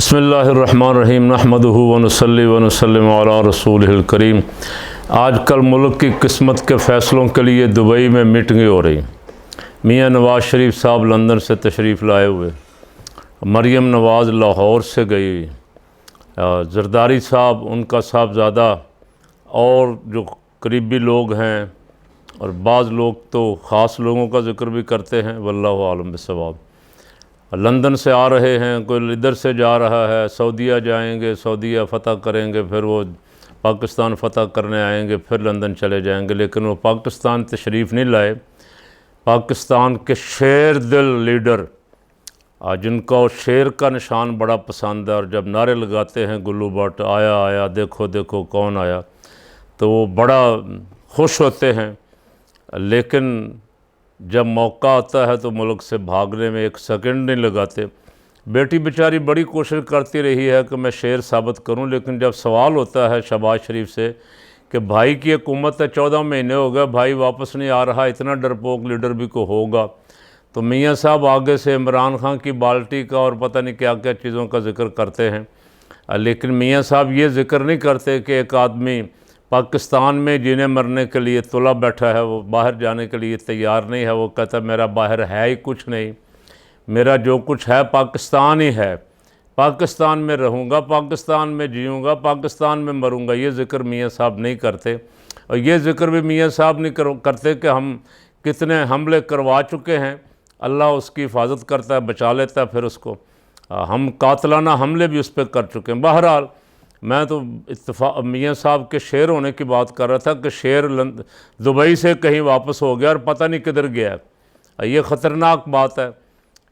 بسم اللہ الرحمن الرحیم نحمدہ ونصلی ونسلم علی رسولہ الکریم۔ آج کل ملک کی قسمت کے فیصلوں کے لیے دبئی میں میٹنگیں ہو رہی۔ میاں نواز شریف صاحب لندن سے تشریف لائے ہوئے، مریم نواز لاہور سے گئی، زرداری صاحب ان کا صاحبزادہ اور جو قریبی لوگ ہیں اور بعض لوگ تو خاص لوگوں کا ذکر بھی کرتے ہیں، واللہ عالم بالصواب، لندن سے آ رہے ہیں، کوئی ادھر سے جا رہا ہے، سعودیہ جائیں گے، سعودیہ فتح کریں گے، پھر وہ پاکستان فتح کرنے آئیں گے، پھر لندن چلے جائیں گے، لیکن وہ پاکستان تشریف نہیں لائے۔ پاکستان کے شیر دل لیڈر جن کو شیر کا نشان بڑا پسند ہے، اور جب نعرے لگاتے ہیں گلو بٹ آیا آیا دیکھو دیکھو کون آیا، تو وہ بڑا خوش ہوتے ہیں، لیکن جب موقع آتا ہے تو ملک سے بھاگنے میں ایک سیکنڈ نہیں لگاتے۔ بیٹی بیچاری بڑی کوشش کرتی رہی ہے کہ میں شیر ثابت کروں، لیکن جب سوال ہوتا ہے شہباز شریف سے کہ بھائی کی حکومت ہے، 14 مہینے ہو گئے، بھائی واپس نہیں آ رہا، اتنا ڈرپوک لیڈر بھی کو ہوگا، تو میاں صاحب آگے سے عمران خان کی بالٹی کا اور پتہ نہیں کیا کیا چیزوں کا ذکر کرتے ہیں، لیکن میاں صاحب یہ ذکر نہیں کرتے کہ ایک آدمی پاکستان میں جینے مرنے کے لیے تلا بیٹھا ہے، وہ باہر جانے کے لیے تیار نہیں ہے، وہ کہتا ہے میرا باہر ہے ہی کچھ نہیں، میرا جو کچھ ہے پاکستان ہی ہے، پاکستان میں رہوں گا، پاکستان میں جیوں گا، پاکستان میں مروں گا۔ یہ ذکر میاں صاحب نہیں کرتے، اور یہ ذکر بھی میاں صاحب نہیں کرتے کہ ہم کتنے حملے کروا چکے ہیں، اللہ اس کی حفاظت کرتا ہے، بچا لیتا ہے، پھر اس کو ہم قاتلانہ حملے بھی اس پہ کر چکے ہیں۔ بہرحال میں تو میاں صاحب کے شیر ہونے کی بات کر رہا تھا کہ شیر دبئی سے کہیں واپس ہو گیا اور پتہ نہیں کدھر گیا ہے۔ یہ خطرناک بات ہے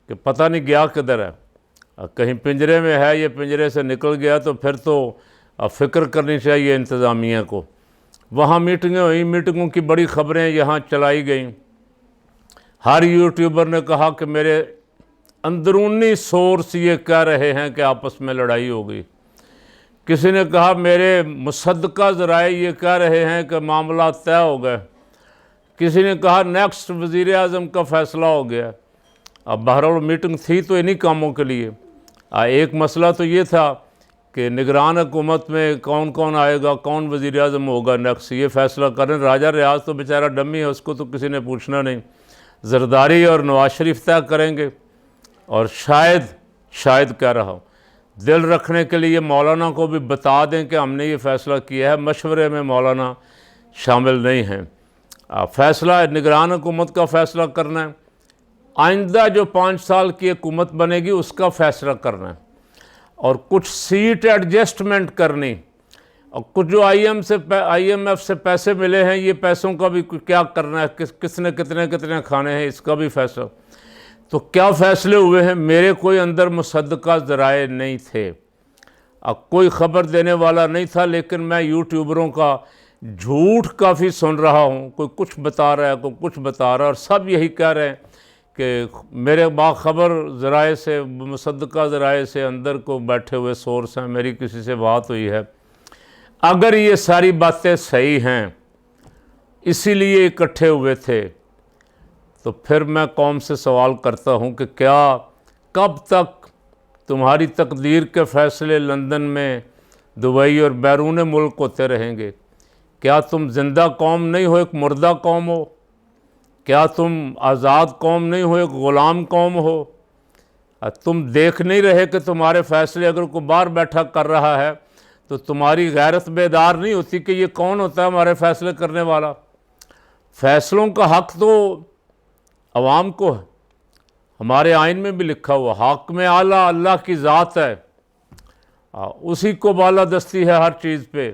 کہ پتہ نہیں گیا کدھر ہے، کہیں پنجرے میں ہے، یہ پنجرے سے نکل گیا تو پھر تو فکر کرنی چاہیے انتظامیہ کو۔ وہاں میٹنگیں ہوئیں، میٹنگوں کی بڑی خبریں یہاں چلائی گئیں۔ ہر یوٹیوبر نے کہا کہ میرے اندرونی سورس یہ کہہ رہے ہیں کہ آپس میں لڑائی ہو گئی، کسی نے کہا میرے مصدقہ ذرائع یہ کہہ رہے ہیں کہ معاملات طے ہو گئے، کسی نے کہا نیکسٹ وزیر اعظم کا فیصلہ ہو گیا۔ اب بہرحال میٹنگ تھی تو انہی کاموں کے لیے۔ ایک مسئلہ تو یہ تھا کہ نگران حکومت میں کون کون آئے گا، کون وزیر اعظم ہوگا نیکسٹ، یہ فیصلہ کریں۔ راجہ ریاض تو بیچارہ ڈمی ہے، اس کو تو کسی نے پوچھنا نہیں، زرداری اور نواز شریف طے کریں گے، اور شاید کہہ رہا ہوں دل رکھنے کے لیے مولانا کو بھی بتا دیں کہ ہم نے یہ فیصلہ کیا ہے، مشورے میں مولانا شامل نہیں ہیں۔ فیصلہ نگران حکومت کا فیصلہ کرنا ہے، آئندہ جو 5 سال کی حکومت بنے گی اس کا فیصلہ کرنا ہے، اور کچھ سیٹ ایڈجسٹمنٹ کرنی، اور کچھ جو آئی ایم ایف سے پیسے ملے ہیں، یہ پیسوں کا بھی کیا کرنا ہے، کس نے کتنے کھانے ہیں، اس کا بھی فیصلہ۔ تو کیا فیصلے ہوئے ہیں؟ میرے کوئی اندر مصدقہ ذرائع نہیں تھے، کوئی خبر دینے والا نہیں تھا، لیکن میں یوٹیوبروں کا جھوٹ کافی سن رہا ہوں، کوئی کچھ بتا رہا ہے، کوئی کچھ بتا رہا ہے، اور سب یہی کہہ رہے ہیں کہ میرے باخبر ذرائع سے، مصدقہ ذرائع سے اندر کو بیٹھے ہوئے سورس ہیں، میری کسی سے بات ہوئی ہے۔ اگر یہ ساری باتیں صحیح ہیں، اسی لیے اکٹھے ہوئے تھے، تو پھر میں قوم سے سوال کرتا ہوں کہ کیا کب تک تمہاری تقدیر کے فیصلے لندن میں، دبئی اور بیرون ملک ہوتے رہیں گے؟ کیا تم زندہ قوم نہیں ہو، ایک مردہ قوم ہو؟ کیا تم آزاد قوم نہیں ہو، ایک غلام قوم ہو؟ تم دیکھ نہیں رہے کہ تمہارے فیصلے اگر کوئی باہر بیٹھا کر رہا ہے تو تمہاری غیرت بیدار نہیں ہوتی کہ یہ کون ہوتا ہے ہمارے فیصلے کرنے والا؟ فیصلوں کا حق تو عوام کو ہے، ہمارے آئین میں بھی لکھا ہوا حاکم اعلیٰ اللہ کی ذات ہے، اسی کو بالادستی ہے ہر چیز پہ،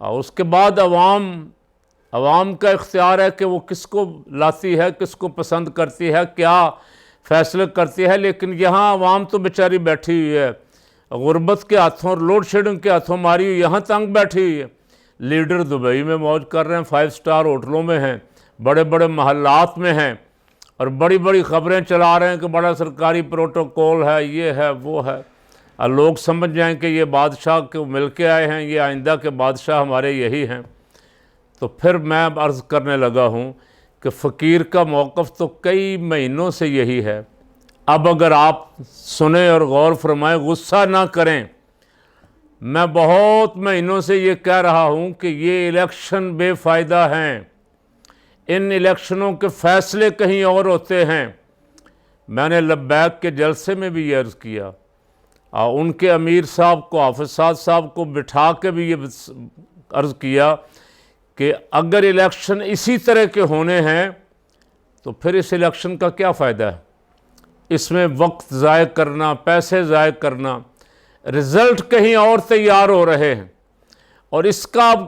اس کے بعد عوام کا اختیار ہے کہ وہ کس کو لاتی ہے، کس کو پسند کرتی ہے، کیا فیصلے کرتی ہے۔ لیکن یہاں عوام تو بیچاری بیٹھی ہوئی ہے، غربت کے ہاتھوں اور لوڈ شیڈنگ کے ہاتھوں ماری ہوئی، یہاں تنگ بیٹھی ہوئی ہے۔ لیڈر دبئی میں موج کر رہے ہیں، 5 سٹار ہوٹلوں میں ہیں، بڑے بڑے محلات میں ہیں، اور بڑی بڑی خبریں چلا رہے ہیں کہ بڑا سرکاری پروٹوکول ہے، یہ ہے وہ ہے، اور لوگ سمجھ جائیں کہ یہ بادشاہ کو مل کے آئے ہیں، یہ آئندہ کے بادشاہ ہمارے یہی ہیں۔ تو پھر میں عرض کرنے لگا ہوں کہ فقیر کا موقف تو کئی مہینوں سے یہی ہے، اب اگر آپ سنیں اور غور فرمائیں، غصہ نہ کریں، میں بہت مہینوں سے یہ کہہ رہا ہوں کہ یہ الیکشن بے فائدہ ہیں، ان الیکشنوں کے فیصلے کہیں اور ہوتے ہیں۔ میں نے لبیک کے جلسے میں بھی یہ عرض کیا، اور ان کے امیر صاحب کو، حافظ صاحب کو بٹھا کے بھی یہ عرض کیا کہ اگر الیکشن اسی طرح کے ہونے ہیں تو پھر اس الیکشن کا کیا فائدہ ہے؟ اس میں وقت ضائع کرنا، پیسے ضائع کرنا، رزلٹ کہیں اور تیار ہو رہے ہیں، اور اس کا اب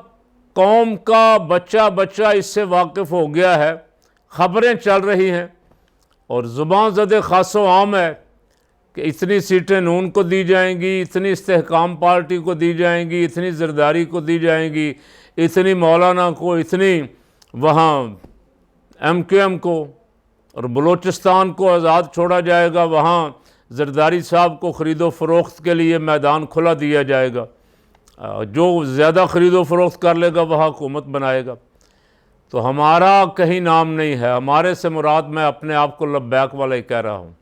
قوم کا بچہ اس سے واقف ہو گیا ہے، خبریں چل رہی ہیں، اور زبان زد خاص و عام ہے کہ اتنی سیٹیں نون کو دی جائیں گی، اتنی استحکام پارٹی کو دی جائیں گی، اتنی زرداری کو دی جائیں گی، اتنی مولانا کو، اتنی وہاں ایم کیو ایم کو، اور بلوچستان کو آزاد چھوڑا جائے گا، وہاں زرداری صاحب کو خرید و فروخت کے لیے میدان کھلا دیا جائے گا، جو زیادہ خرید و فروخت کر لے گا وہاں حکومت بنائے گا۔ تو ہمارا کہیں نام نہیں ہے، ہمارے سے مراد، میں اپنے آپ کو لبیک والا ہی کہہ رہا ہوں،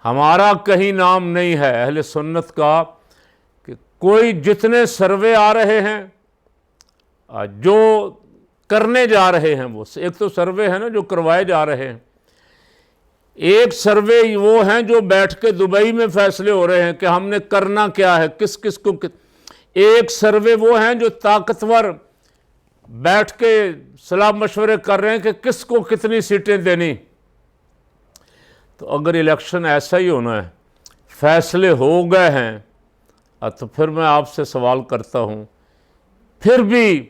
ہمارا کہیں نام نہیں ہے اہل سنت کا کہ کوئی جتنے سروے آ رہے ہیں، جو کرنے جا رہے ہیں، وہ ایک تو سروے ہے نا جو کروائے جا رہے ہیں، ایک سروے وہ ہیں جو بیٹھ کے دبئی میں فیصلے ہو رہے ہیں کہ ہم نے کرنا کیا ہے، کس کس کو، ایک سروے وہ ہیں جو طاقتور بیٹھ کے صلاح مشورے کر رہے ہیں کہ کس کو کتنی سیٹیں دینی۔ تو اگر الیکشن ایسا ہی ہونا ہے، فیصلے ہو گئے ہیں، تو پھر میں آپ سے سوال کرتا ہوں، پھر بھی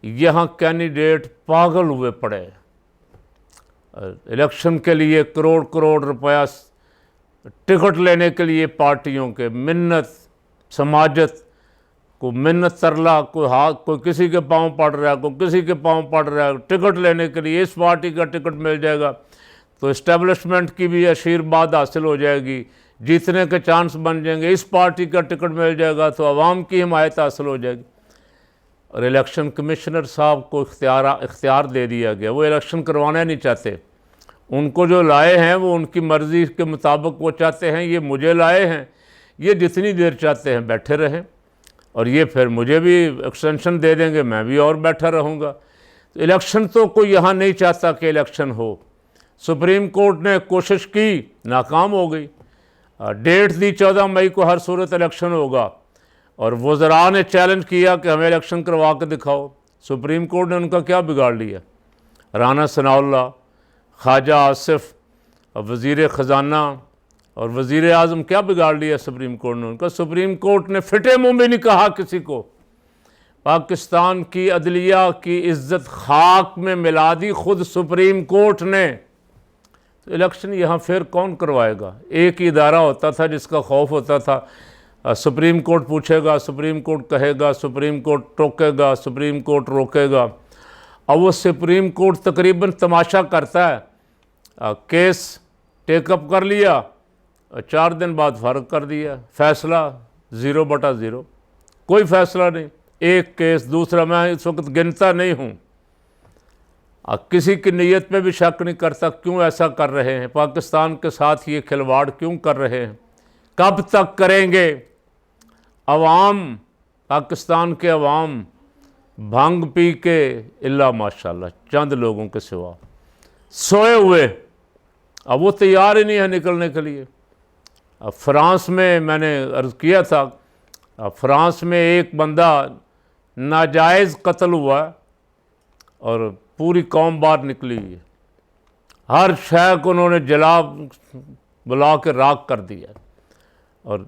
یہاں کینڈیڈیٹ پاگل ہوئے پڑے، الیکشن کے لیے کروڑ روپیہ ٹکٹ لینے کے لیے پارٹیوں کے، منت سماجت کو منت ترلا، کوئی کسی کے پاؤں پڑ رہا ہے، کوئی کسی کے پاؤں پڑ رہا ہے، ٹکٹ لینے کے لیے اس پارٹی کا ٹکٹ مل جائے گا تو اسٹیبلشمنٹ کی بھی آشیرواد حاصل ہو جائے گی، جیتنے کے چانس بن جائیں گے، اس پارٹی کا ٹکٹ مل جائے گا تو عوام کی حمایت حاصل ہو جائے گی۔ اور الیکشن کمشنر صاحب کو اختیار دے دیا گیا، وہ الیکشن کروانا نہیں چاہتے، ان کو جو لائے ہیں وہ ان کی مرضی کے مطابق وہ چاہتے ہیں، یہ مجھے لائے ہیں، یہ جتنی دیر چاہتے ہیں بیٹھے رہیں، اور یہ پھر مجھے بھی ایکسٹینشن دے دیں گے، میں بھی اور بیٹھا رہوں گا۔ تو الیکشن تو کوئی یہاں نہیں چاہتا کہ الیکشن ہو، سپریم کورٹ نے کوشش کی، ناکام ہو گئی، ڈیٹ دی 14 مئی کو ہر صورت الیکشن ہوگا، اور وزراء نے چیلنج کیا کہ ہمیں الیکشن کروا کے دکھاؤ، سپریم کورٹ نے ان کا کیا بگاڑ لیا؟ رانا ثناء اللہ، خواجہ آصف، وزیر خزانہ اور وزیر اعظم، کیا بگاڑ لیا سپریم کورٹ نے ان کا؟ سپریم کورٹ نے پھٹے منہ بھی نہیں کہا کسی کو، پاکستان کی عدلیہ کی عزت خاک میں ملا دی خود سپریم کورٹ نے۔ تو الیکشن یہاں پھر کون کروائے گا؟ ایک ہی ادارہ ہوتا تھا جس کا خوف ہوتا تھا، سپریم کورٹ پوچھے گا، سپریم کورٹ کہے گا، سپریم کورٹ ٹوکے گا، سپریم کورٹ روکے گا، اور وہ سپریم کورٹ تقریباً تماشا کرتا ہے، کیس ٹیک اپ کر لیا، 4 دن بعد فارغ کر دیا، فیصلہ 0/0، کوئی فیصلہ نہیں، ایک کیس دوسرا۔ میں اس وقت گنتا نہیں ہوں، کسی کی نیت پہ بھی شک نہیں کرتا، کیوں ایسا کر رہے ہیں، پاکستان کے ساتھ یہ کھلواڑ کیوں کر رہے ہیں، کب تک کریں گے؟ عوام، پاکستان کے عوام بھنگ پی کے الا ماشاءاللہ چند لوگوں کے سوا سوئے ہوئے، اب وہ تیار ہی نہیں ہے نکلنے کے لیے۔ اب فرانس میں نے عرض کیا تھا، فرانس میں ایک بندہ ناجائز قتل ہوا اور پوری قوم باہر نکلی ہے، ہر شے کو انہوں نے جلا بلا کے راکھ کر دیا، اور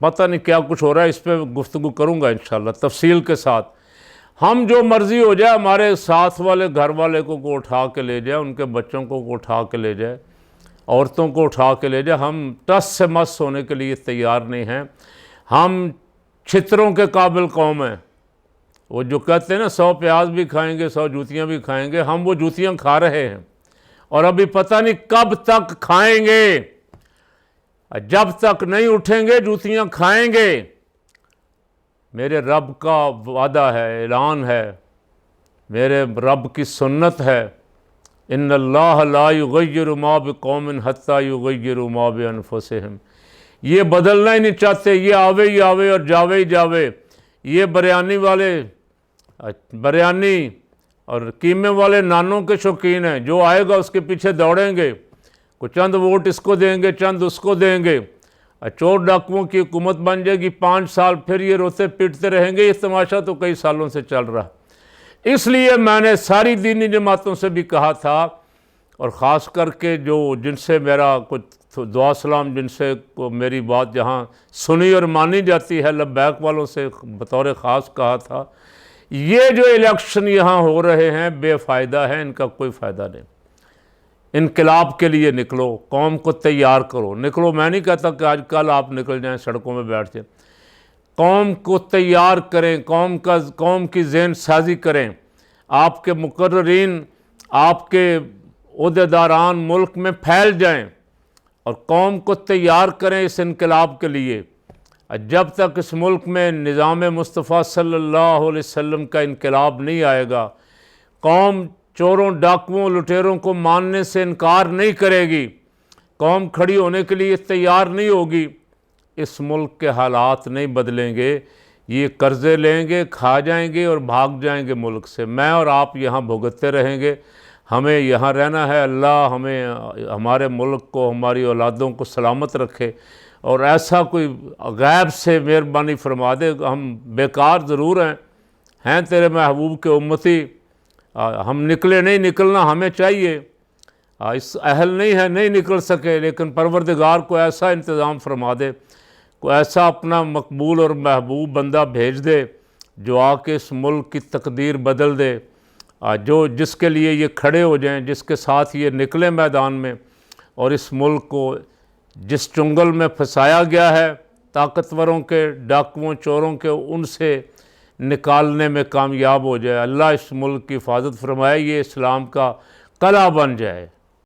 پتہ نہیں کیا کچھ ہو رہا ہے، اس پہ گفتگو کروں گا انشاءاللہ تفصیل کے ساتھ۔ ہم جو مرضی ہو جائے، ہمارے ساتھ والے گھر والے کو اٹھا کے لے جائے، ان کے بچوں کو اٹھا کے لے جائے، عورتوں کو اٹھا کے لے جائے، ہم ٹس سے مس ہونے کے لیے تیار نہیں ہیں۔ ہم چھتروں کے قابل قوم ہیں، وہ جو کہتے ہیں نا 100 پیاز بھی کھائیں گے 100 جوتیاں بھی کھائیں گے، ہم وہ جوتیاں کھا رہے ہیں، اور ابھی پتہ نہیں کب تک کھائیں گے، جب تک نہیں اٹھیں گے جوتیاں کھائیں گے۔ میرے رب کا وعدہ ہے، اعلان ہے، میرے رب کی سنت ہے، ان اللہ لا یغیر ما بقوم حتی یغیروا ما بانفسہم، یہ بدلنا ہی نہیں چاہتے، یہ آوے ہی آوے اور جاوے ہی جاوے، یہ بریانی اور قیمے والے نانوں کے شوقین ہیں، جو آئے گا اس کے پیچھے دوڑیں گے، کوئی چند ووٹ اس کو دیں گے، چند اس کو دیں گے، چور ڈاکوؤں کی حکومت بن جائے گی، 5 سال پھر یہ روتے پیٹتے رہیں گے۔ یہ تماشا تو کئی سالوں سے چل رہا۔ اس لیے میں نے ساری دینی جماعتوں سے بھی کہا تھا، اور خاص کر کے جن سے میرا کچھ دعا سلام، جن سے میری بات جہاں سنی اور مانی جاتی ہے، لبیک والوں سے بطور خاص کہا تھا، یہ جو الیکشن یہاں ہو رہے ہیں بے فائدہ ہیں، ان کا کوئی فائدہ نہیں۔ انقلاب کے لیے نکلو، قوم کو تیار کرو، نکلو۔ میں نہیں کہتا کہ آج کل آپ نکل جائیں، سڑکوں میں بیٹھ جائیں، قوم کو تیار کریں، قوم کی ذہن سازی کریں، آپ کے مقررین، آپ کے عہدیداران ملک میں پھیل جائیں اور قوم کو تیار کریں اس انقلاب کے لیے۔ جب تک اس ملک میں نظام مصطفیٰ صلی اللہ علیہ وسلم کا انقلاب نہیں آئے گا، قوم چوروں ڈاکوؤں لٹیروں کو ماننے سے انکار نہیں کرے گی، قوم کھڑی ہونے کے لیے تیار نہیں ہوگی، اس ملک کے حالات نہیں بدلیں گے، یہ قرضے لیں گے، کھا جائیں گے اور بھاگ جائیں گے ملک سے۔ میں اور آپ یہاں بھگتتے رہیں گے، ہمیں یہاں رہنا ہے۔ اللہ ہمیں، ہمارے ملک کو، ہماری اولادوں کو سلامت رکھے، اور ایسا کوئی غیب سے مہربانی فرما دے۔ ہم بیکار ضرور ہیں تیرے محبوب کے امتی، ہم نکلے نہیں، نکلنا ہمیں چاہیے، اس اہل نہیں ہے، نہیں نکل سکے، لیکن پروردگار کو ایسا انتظام فرما دے، کوئی ایسا اپنا مقبول اور محبوب بندہ بھیج دے جو آ کے اس ملک کی تقدیر بدل دے، جس کے لیے یہ کھڑے ہو جائیں، جس کے ساتھ یہ نکلے میدان میں، اور اس ملک کو جس چنگل میں پھنسایا گیا ہے طاقتوروں کے، ڈاکوؤں چوروں کے، ان سے نکالنے میں کامیاب ہو جائے۔ اللہ اس ملک کی حفاظت فرمائے، یہ اسلام کا قلعہ بن جائے۔